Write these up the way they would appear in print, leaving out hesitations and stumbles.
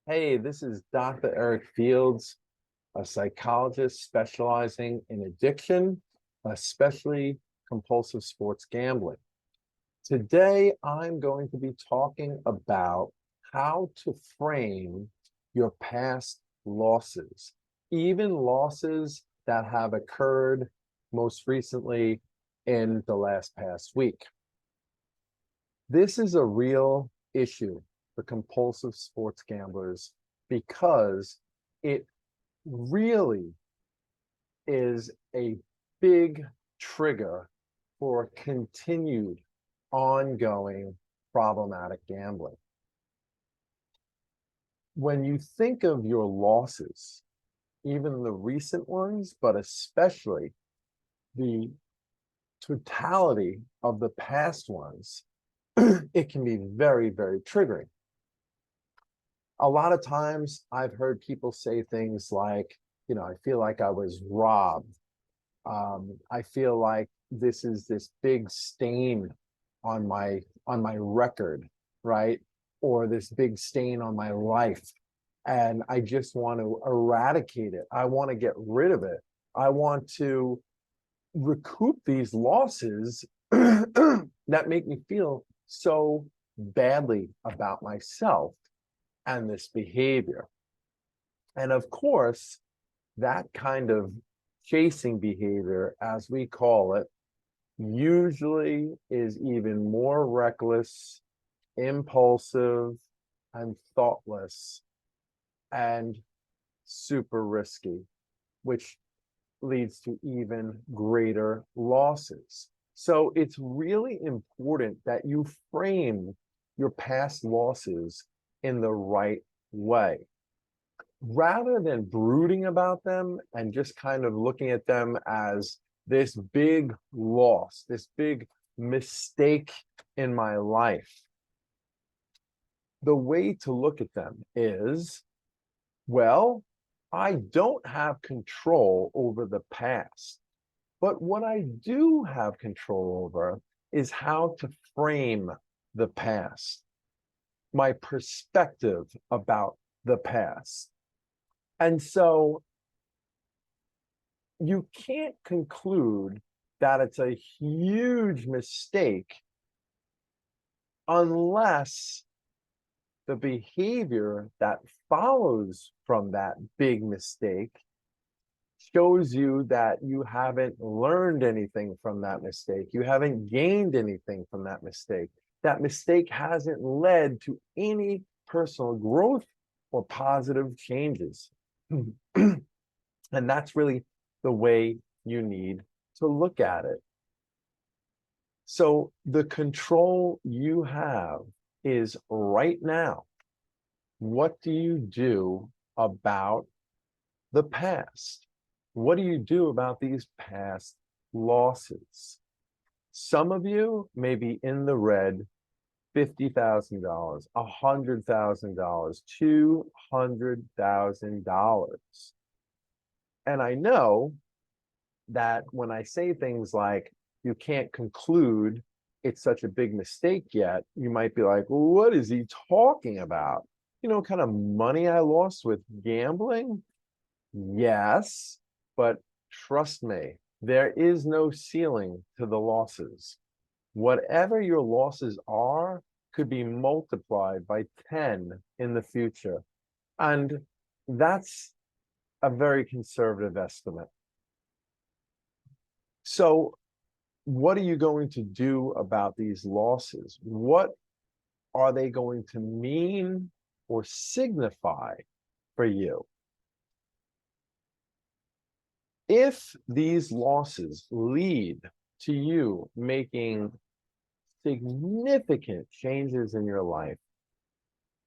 Hey, this is Dr. Eric Fields, a psychologist specializing in addiction, especially compulsive sports gambling. Today, I'm going to be talking about how to frame your past losses, even losses that have occurred most recently in the last past week. This is a real issue for compulsive sports gamblers because it really is a big trigger for continued ongoing problematic gambling. When you think of your losses, even the recent ones, but especially the totality of the past ones, it can be very, very triggering. A lot of times I've heard people say things like, I feel like I was robbed. I feel like this big stain on my record, right? Or this big stain on my life. And I just want to eradicate it. I want to get rid of it. I want to recoup these losses that make me feel so badly about myself and this behavior. And of course, that kind of chasing behavior, as we call it, usually is even more reckless, impulsive, and thoughtless, and super risky, which leads to even greater losses. So it's really important that you frame your past losses in the right way. Rather than brooding about them and just kind of looking at them as this big loss, this big mistake in my life, the way to look at them is, well, I don't have control over the past, but what I do have control over is how to frame the past, my perspective about the past. And so you can't conclude that it's a huge mistake unless the behavior that follows from that big mistake shows you that you haven't learned anything from that mistake. You haven't gained anything from that mistake. That mistake hasn't led to any personal growth or positive changes. And that's really the way you need to look at it. So the control you have is right now. What do you do about the past? What do you do about these past losses? Some of you may be in the red $50,000, $100,000, $200,000. And I know that when I say things like, you can't conclude it's such a big mistake yet, you might be like, well, what is he talking about? You know, what kind of money I lost with gambling? Yes, but trust me, there is no ceiling to the losses. Whatever your losses are could be multiplied by 10 in the future. And that's a very conservative estimate. So, what are you going to do about these losses? What are they going to mean or signify for you? If these losses lead to you making significant changes in your life,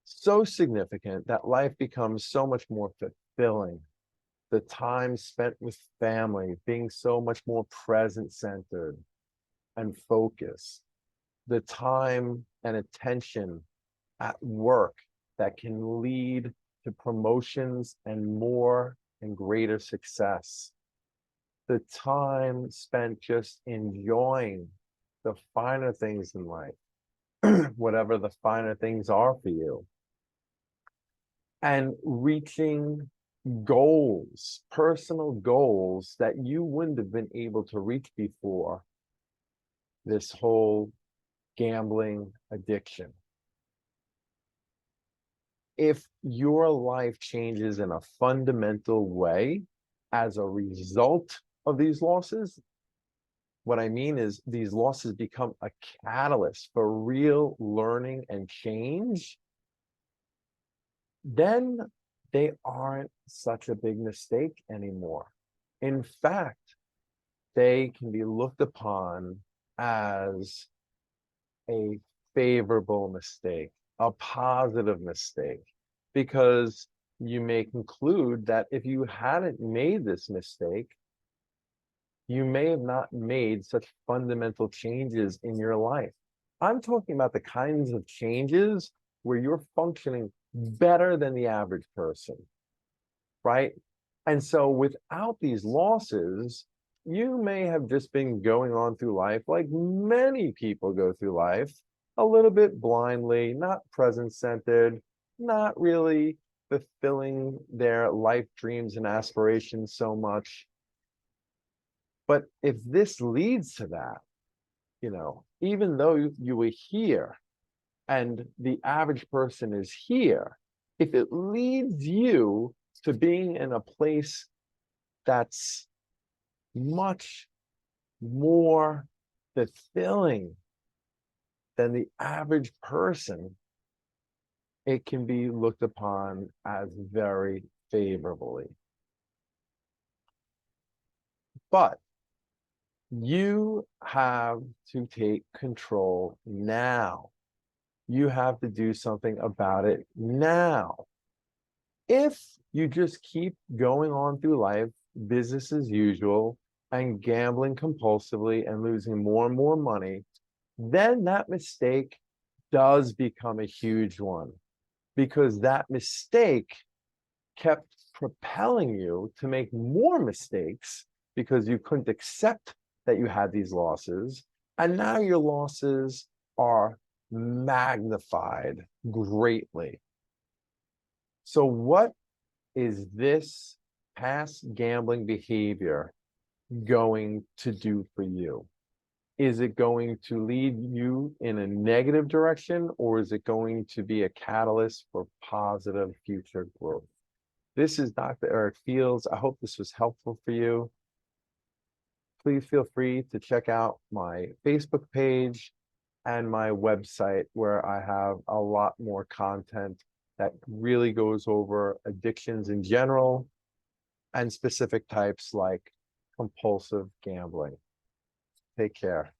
so significant that life becomes so much more fulfilling, the time spent with family being so much more present centered and focused, the time and attention at work that can lead to promotions and more and greater success, the time spent just enjoying the finer things in life, whatever the finer things are for you. and reaching goals, personal goals that you wouldn't have been able to reach before this whole gambling addiction. If your life changes in a fundamental way as a result of these losses, what I mean is these losses become a catalyst for real learning and change, then they aren't such a big mistake anymore. In fact, they can be looked upon as a favorable mistake, a positive mistake, because you may conclude that if you hadn't made this mistake, you may have not made such fundamental changes in your life. I'm talking about the kinds of changes where you're functioning better than the average person, right? And so without these losses, you may have just been going on through life like many people go through life, a little bit blindly, not present-centered, not really fulfilling their life dreams and aspirations so much. But if this leads to that, even though you were here and the average person is here, if it leads you to being in a place that's much more fulfilling than the average person, it can be looked upon as very favorably. But you have to take control now. You have to do something about it now. If you just keep going on through life, business as usual, and gambling compulsively and losing more and more money, then that mistake does become a huge one, because that mistake kept propelling you to make more mistakes because you couldn't accept that you had these losses. And now your losses are magnified greatly. So what is this past gambling behavior going to do for you? Is it going to lead you in a negative direction, or is it going to be a catalyst for positive future growth? This is Dr. Eric Fields. I hope this was helpful for you. Please feel free to check out my Facebook page and my website, where I have a lot more content that really goes over addictions in general and specific types like compulsive gambling. Take care.